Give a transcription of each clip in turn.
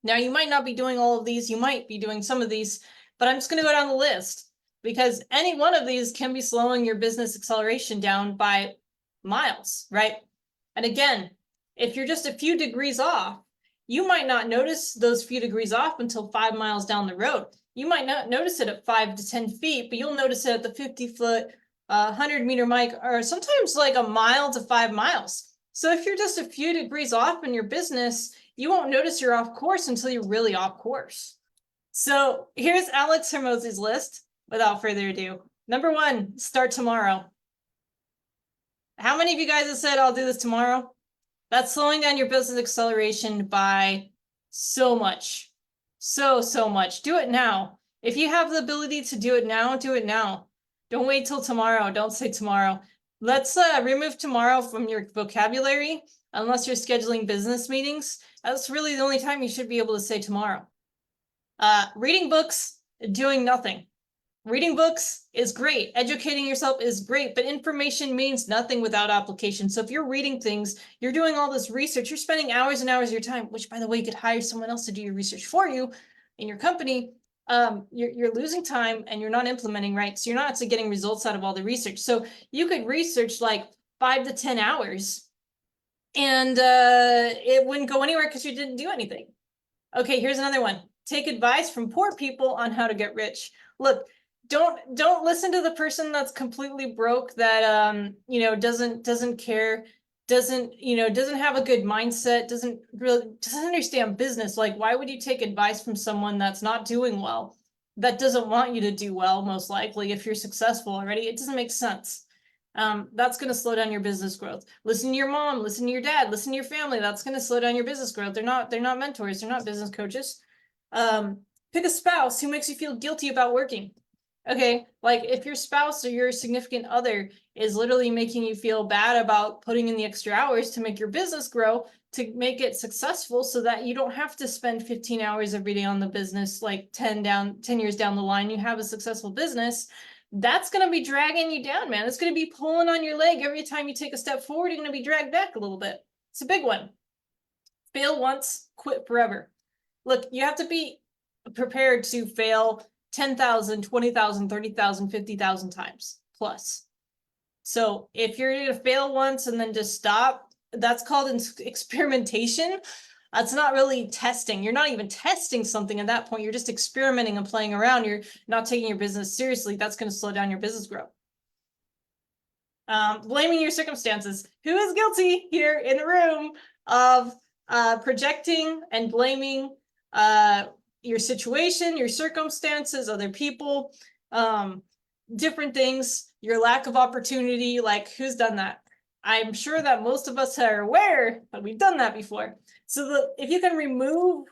Now, you might not be doing all of these. You might be doing some of these, but I'm just going to go down the list because any one of these can be slowing your business acceleration down by miles, right? And again, if you're just a few degrees off, you might not notice those few degrees off until 5 miles down the road. You might not notice it at 5 to 10 feet, but you'll notice it at the 50-foot, 100-meter mic, or sometimes like a mile to 5 miles. So if you're just a few degrees off in your business, you won't notice you're off course until you're really off course. So here's Alex Hormozi's list without further ado. Number 1, start tomorrow. How many of you guys have said, I'll do this tomorrow? That's slowing down your business acceleration by so much. So much. Do it now. If you have the ability to do it now, do it now. Don't wait till tomorrow. Don't say tomorrow. Let's remove tomorrow from your vocabulary, unless you're scheduling business meetings. That's really the only time you should be able to say tomorrow. Reading books, doing nothing. Reading books is great. Educating yourself is great, but information means nothing without application. So if you're reading things, you're doing all this research, you're spending hours and hours of your time, which, by the way, you could hire someone else to do your research for you in your company. You're losing time and you're not implementing, right? So you're not actually getting results out of all the research. So you could research like 5 to 10 hours and it wouldn't go anywhere because you didn't do anything. Okay, here's another one. Take advice from poor people on how to get rich. Look, don't listen to the person that's completely broke, that doesn't care, doesn't have a good mindset, doesn't understand business. Like, why would you take advice from someone that's not doing well, that doesn't want you to do well, most likely, if you're successful already? It doesn't make sense. That's going to slow down your business growth. Listen to your mom, listen to your dad, listen to your family. That's going to slow down your business growth. They're not mentors, they're not business coaches. Pick a spouse who makes you feel guilty about working. Okay, like if your spouse or your significant other is literally making you feel bad about putting in the extra hours to make your business grow, to make it successful, so that you don't have to spend 15 hours every day on the business, like 10 years down the line, you have a successful business, that's going to be dragging you down, man. It's going to be pulling on your leg every time you take a step forward. You're going to be dragged back a little bit. It's a big one. Fail once, quit forever. Look, you have to be prepared to fail 10,000, 20,000, 30,000, 50,000 times plus. So if you're going to fail once and then just stop, that's called experimentation. That's not really testing. You're not even testing something at that point. You're just experimenting and playing around. You're not taking your business seriously. That's going to slow down your business growth. Blaming your circumstances. Who is guilty here in the room of projecting and blaming your situation, your circumstances, other people, different things, your lack of opportunity? Like, who's done that? I'm sure that most of us are aware that we've done that before. So if you can remove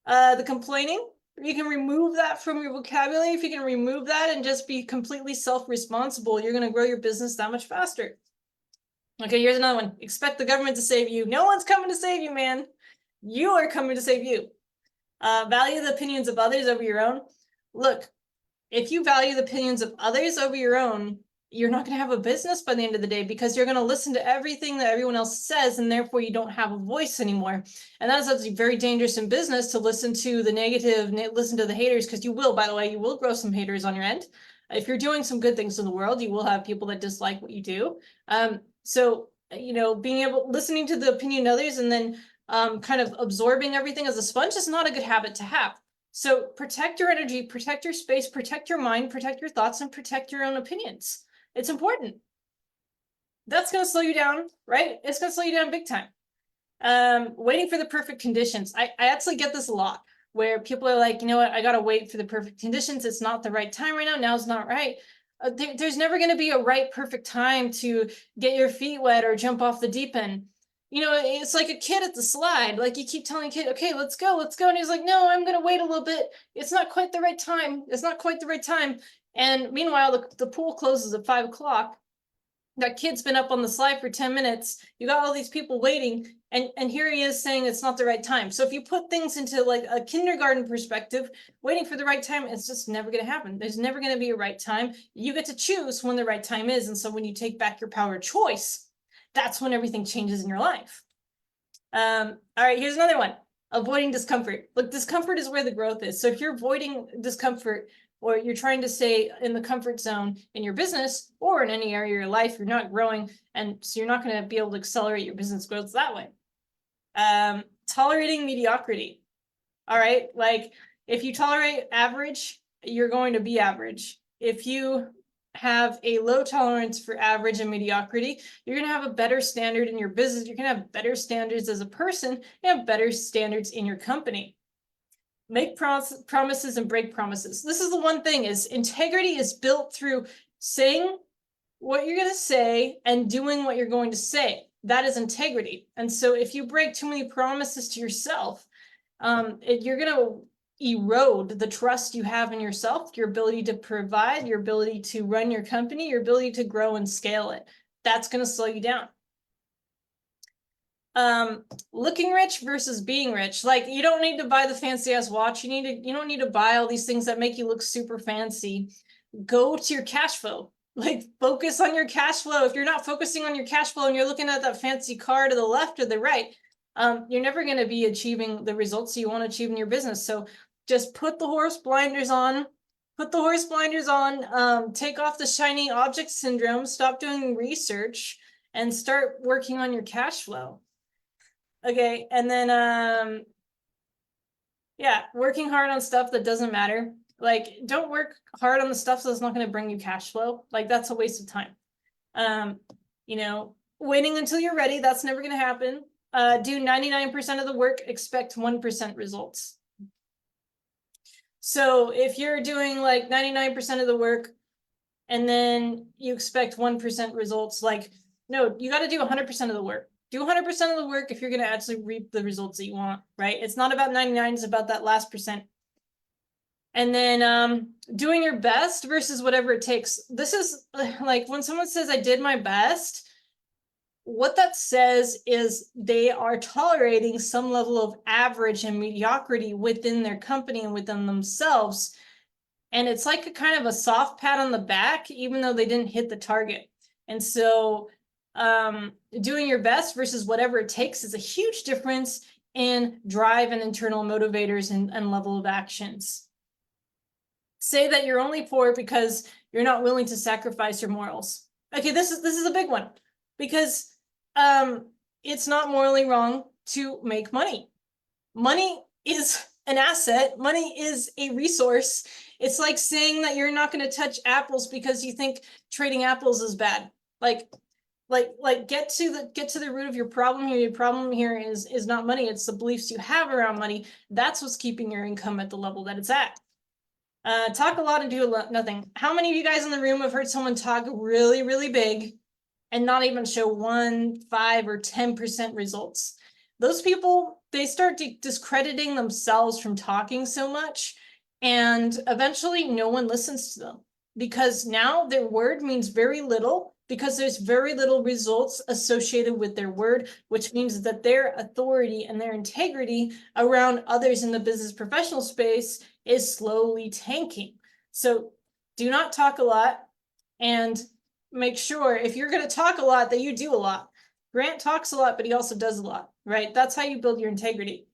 the complaining, if you can remove that from your vocabulary, if you can remove that and just be completely self-responsible, you're going to grow your business that much faster. Okay, here's another one. Expect the government to save you. No one's coming to save you, man. You are coming to save you. Value the opinions of others over your own. Look, if you value the opinions of others over your own, you're not going to have a business by the end of the day, because you're going to listen to everything that everyone else says, and therefore you don't have a voice anymore. And that's actually very dangerous in business, to listen to the negative, listen to the haters, because you will, by the way, you will grow some haters on your end. If you're doing some good things in the world, you will have people that dislike what you do. So, listening to the opinion of others and then kind of absorbing everything as a sponge is not a good habit to have. So protect your energy, protect your space, protect your mind, protect your thoughts, and protect your own opinions. It's important. That's going to slow you down, right? It's going to slow you down big time. Waiting for the perfect conditions. I actually get this a lot, where people are like, you know what, I got to wait for the perfect conditions. It's not the right time right now. Now's not right. There's never going to be a right, perfect time to get your feet wet or jump off the deep end. It's like a kid at the slide. Like, you keep telling a kid, okay, let's go. And he's like, no, I'm going to wait a little bit. It's not quite the right time. It's not quite the right time. And meanwhile, the pool closes at 5 o'clock. That kid's been up on the slide for 10 minutes. You got all these people waiting. And here he is saying it's not the right time. So if you put things into like a kindergarten perspective, waiting for the right time, it's just never going to happen. There's never going to be a right time. You get to choose when the right time is. And so when you take back your power of choice, that's when everything changes in your life. All right, here's another one. avoiding discomfort. Look, discomfort is where the growth is. So if you're avoiding discomfort, or you're trying to stay in the comfort zone in your business or in any area of your life, you're not growing. And so you're not going to be able to accelerate your business growth that way. Tolerating mediocrity. All right. Like if you tolerate average, you're going to be average. If you have a low tolerance for average and mediocrity, you're going to have a better standard in your business. You're going to have better standards as a person. You have better standards in your company. Make promises and break promises. This is the one thing, is integrity is built through saying what you're going to say and doing what you're going to say. That is integrity. And so if you break too many promises to yourself, you're going to erode the trust you have in yourself, your ability to provide, your ability to run your company, your ability to grow and scale it. That's going to slow you down. Looking rich versus being rich. Like, you don't need to buy the fancy ass watch. You don't need to buy all these things that make you look super fancy. Go to your cash flow. Like, focus on your cash flow. If you're not focusing on your cash flow and you're looking at that fancy car to the left or the right, you're never going to be achieving the results you want to achieve in your business. So just put the horse blinders on. Put the horse blinders on. Take off the shiny object syndrome. Stop doing research and start working on your cash flow. Okay, and then yeah, working hard on stuff that doesn't matter. Like, don't work hard on the stuff that's not going to bring you cash flow. Like, that's a waste of time. You know, waiting until you're ready, that's never going to happen. Do 99% of the work, expect 1% results. So if you're doing like 99% of the work and then you expect 1% results, like, no, you got to do 100% of the work. Do 100% of the work if you're going to actually reap the results that you want, right? It's not about 99, it's about that last percent. And then doing your best versus whatever it takes. This is like when someone says I did my best, what that says is they are tolerating some level of average and mediocrity within their company and within themselves. And it's like a kind of a soft pat on the back, even though they didn't hit the target. And so doing your best versus whatever it takes is a huge difference in drive and internal motivators and level of actions. Say that you're only poor because you're not willing to sacrifice your morals. Okay, this is a big one, because it's not morally wrong to make money. Money is an asset. Money is a resource. It's like saying that you're not going to touch apples because you think trading apples is bad. Like get to the root of your problem here. Your problem here is not money. It's the beliefs you have around money. That's what's keeping your income at the level that it's at. Talk a lot and do nothing. How many of you guys in the room have heard someone talk really, really big and not even show 1, 5, or 10% results? Those people, they start discrediting themselves from talking so much, and eventually no one listens to them, because now their word means very little, because there's very little results associated with their word, which means that their authority and their integrity around others in the business professional space is slowly tanking. So do not talk a lot, and make sure if you're going to talk a lot that you do a lot. Grant talks a lot, but he also does a lot, right? That's how you build your integrity.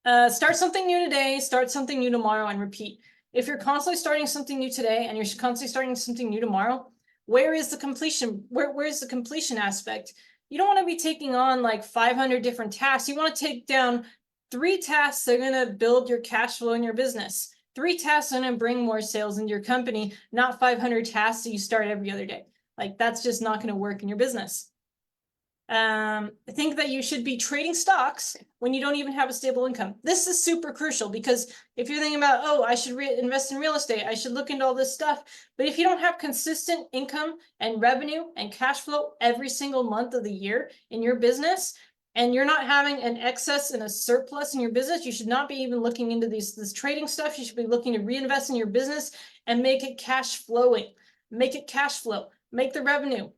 Start something new today, start something new tomorrow, and repeat. If you're constantly starting something new today and you're constantly starting something new tomorrow, where is the completion? Where's the completion aspect? You don't want to be taking on like 500 different tasks. You want to take down 3 tasks that are going to build your cash flow in your business. 3 tasks that are going to bring more sales into your company, not 500 tasks that you start every other day. Like, that's just not going to work in your business. I think that you should be trading stocks when you don't even have a stable income. This is super crucial, because if you're thinking about, oh, I should invest in real estate, I should look into all this stuff. But if you don't have consistent income and revenue and cash flow every single month of the year in your business, and you're not having an excess and a surplus in your business, you should not be even looking into this trading stuff. You should be looking to reinvest in your business and make it cash flowing. Make it cash flow. Make the revenue.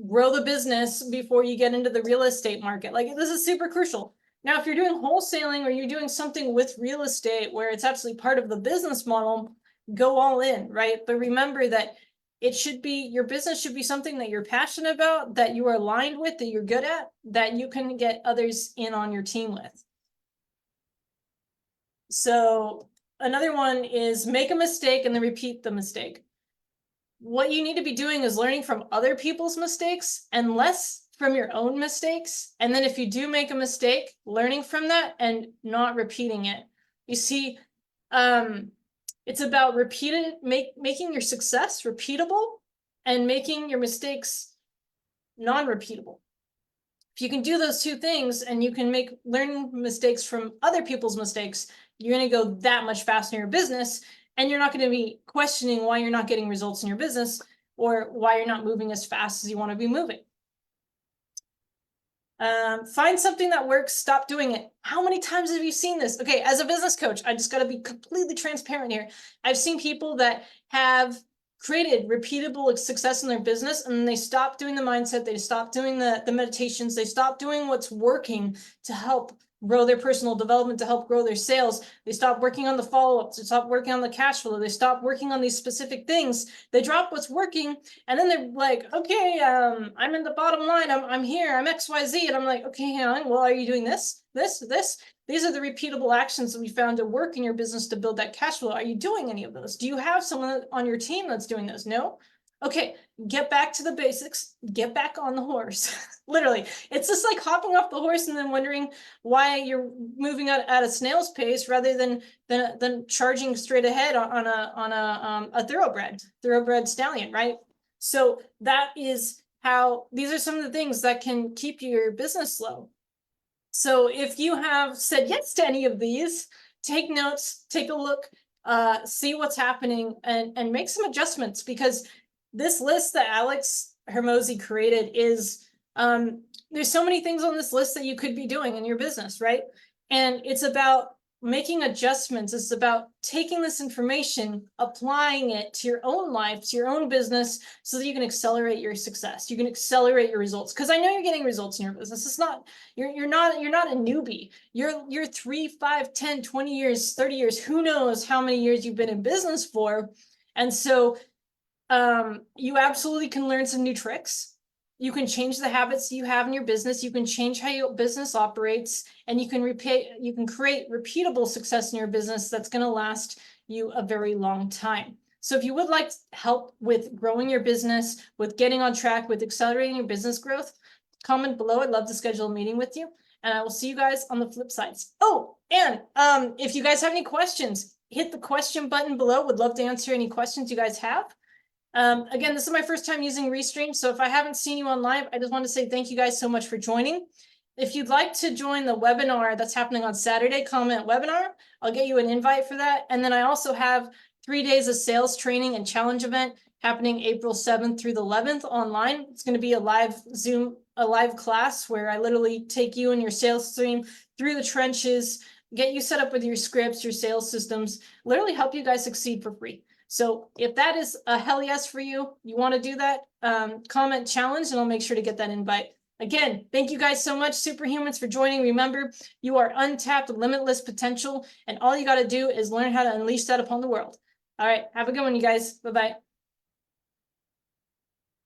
Grow the business before you get into the real estate market. Like, this is super crucial. Now, if you're doing wholesaling or you're doing something with real estate where it's actually part of the business model, go all in, right? But remember that It should be, your business should be something that you're passionate about, that you are aligned with, that you're good at, that you can get others in on your team with. So another one is make a mistake and then repeat the mistake. What you need to be doing is learning from other people's mistakes and less from your own mistakes. And then if you do make a mistake, learning from that and not repeating it. You see, it's about making your success repeatable and making your mistakes non-repeatable. If you can do those two things and you can learn mistakes from other people's mistakes, you're going to go that much faster in your business, and you're not going to be questioning why you're not getting results in your business or why you're not moving as fast as you want to be moving. Find something that works, stop doing it. How many times have you seen this? Okay, as a business coach, I just got to be completely transparent here. I've seen people that have created repeatable success in their business, and they stop doing the mindset, they stop doing the meditations, they stop doing what's working to help grow their personal development, to help grow their sales. They stop working on the follow-ups, they stop working on the cash flow, they stop working on these specific things, they drop what's working, and then they're like, okay, I'm in the bottom line, I'm here, I'm XYZ, and I'm like, okay, hang on, well, are you doing this? These are the repeatable actions that we found to work in your business to build that cash flow. Are you doing any of those? Do you have someone on your team that's doing those? No? Okay, get back to the basics, get back on the horse. Literally, it's just like hopping off the horse and then wondering why you're moving at a snail's pace rather than charging straight ahead on a thoroughbred stallion, right? So that is how, these are some of the things that can keep your business slow. So if you have said yes to any of these, take notes, take a look, see what's happening, and make some adjustments, because this list that Alex Hormozi created is, there's so many things on this list that you could be doing in your business, right? And it's about making adjustments. It's about taking this information, applying it to your own life, to your own business, so that you can accelerate your success. You can accelerate your results. Because I know you're getting results in your business. It's not, you're not a newbie. You're 3, 5, 10, 20 years, 30 years, who knows how many years you've been in business for. And so you absolutely can learn some new tricks. You can change the habits you have in your business. You can change how your business operates, and you can create repeatable success in your business that's going to last you a very long time. So if you would like help with growing your business, with getting on track, with accelerating your business growth, comment below. I'd love to schedule a meeting with you, and I will see you guys on the flip sides. Oh, and if you guys have any questions, hit the question button below. Would love to answer any questions you guys have. Again, this is my first time using Restream, so if I haven't seen you on live, I just want to say thank you guys so much for joining. If you'd like to join the webinar that's happening on Saturday, comment webinar. I'll get you an invite for that. And then I also have 3 days of sales training and challenge event happening April 7th through the 11th online. It's going to be a live Zoom, a live class where I literally take you and your sales team through the trenches, get you set up with your scripts, your sales systems, literally help you guys succeed for free. So if that is a hell yes for you, you want to do that, comment challenge, and I'll make sure to get that invite. Again, thank you guys so much, Superhumans, for joining. Remember, you are untapped, limitless potential, and all you got to do is learn how to unleash that upon the world. All right, have a good one, you guys. Bye-bye.